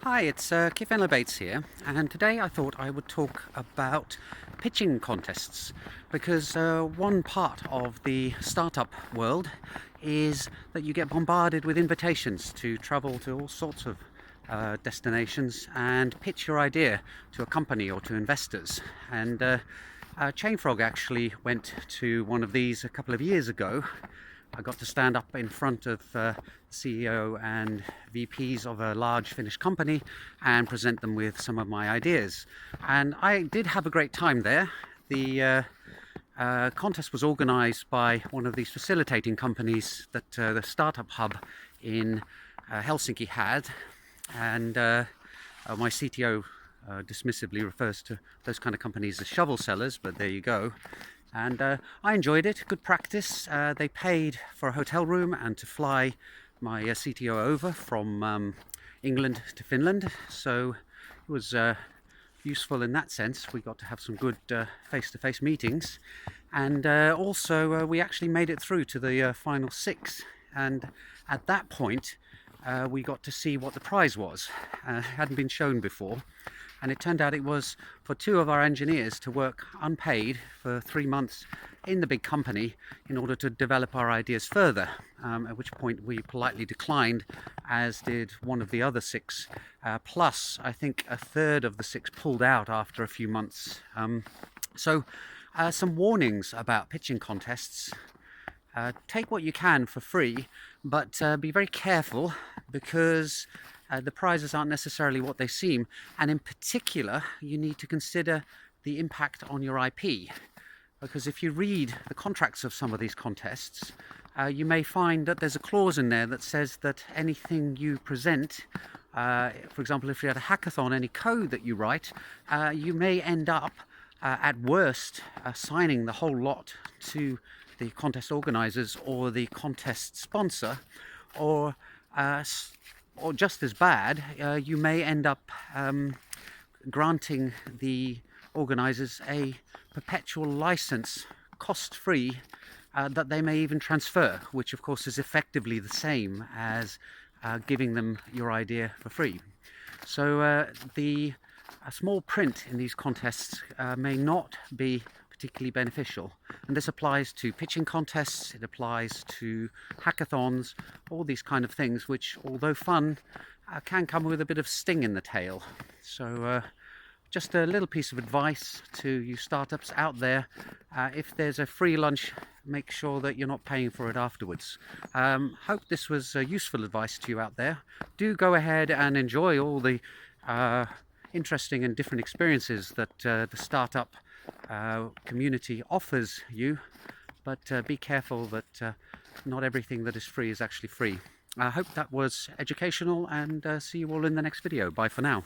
Hi, it's Keith Bates here, and today I thought I would talk about pitching contests because one part of the startup world is that you get bombarded with invitations to travel to all sorts of destinations and pitch your idea to a company or to investors. And Chainfrog actually went to one of these a couple of years ago. I got to stand up in front of the CEO and VPs of a large Finnish company and present them with some of my ideas. And I did have a great time there. The contest was organized by one of these facilitating companies that the Startup Hub in Helsinki had. And my CTO dismissively refers to those kind of companies as shovel sellers, but there you go. And I enjoyed it, good practice. They paid for a hotel room and to fly my CTO over from England to Finland, so it was useful in that sense. We got to have some good face-to-face meetings, and also we actually made it through to the final six, and at that point we got to see what the prize was. It hadn't been shown before. And it turned out it was for two of our engineers to work unpaid for 3 months in the big company in order to develop our ideas further, at which point we politely declined, as did one of the other six. Plus, I think a third of the six pulled out after a few months. Some warnings about pitching contests. Take what you can for free, but be very careful because the prizes aren't necessarily what they seem, and in particular you need to consider the impact on your IP, because if you read the contracts of some of these contests, you may find that there's a clause in there that says that anything you present, for example if you're at a hackathon, any code that you write, you may end up at worst signing the whole lot to the contest organizers or the contest sponsor, or just as bad, you may end up granting the organizers a perpetual license, cost-free, that they may even transfer, which of course is effectively the same as giving them your idea for free. So the small print in these contests may not be particularly beneficial, and this applies to pitching contests, it applies to hackathons, all these kind of things which, although fun, can come with a bit of sting in the tail. So just a little piece of advice to you startups out there: if there's a free lunch, make sure that you're not paying for it afterwards. Hope this was useful advice to you out there. Do go ahead and enjoy all the interesting and different experiences that the startup community offers you, but be careful that not everything that is free is actually free. I hope that was educational, and see you all in the next video. Bye for now.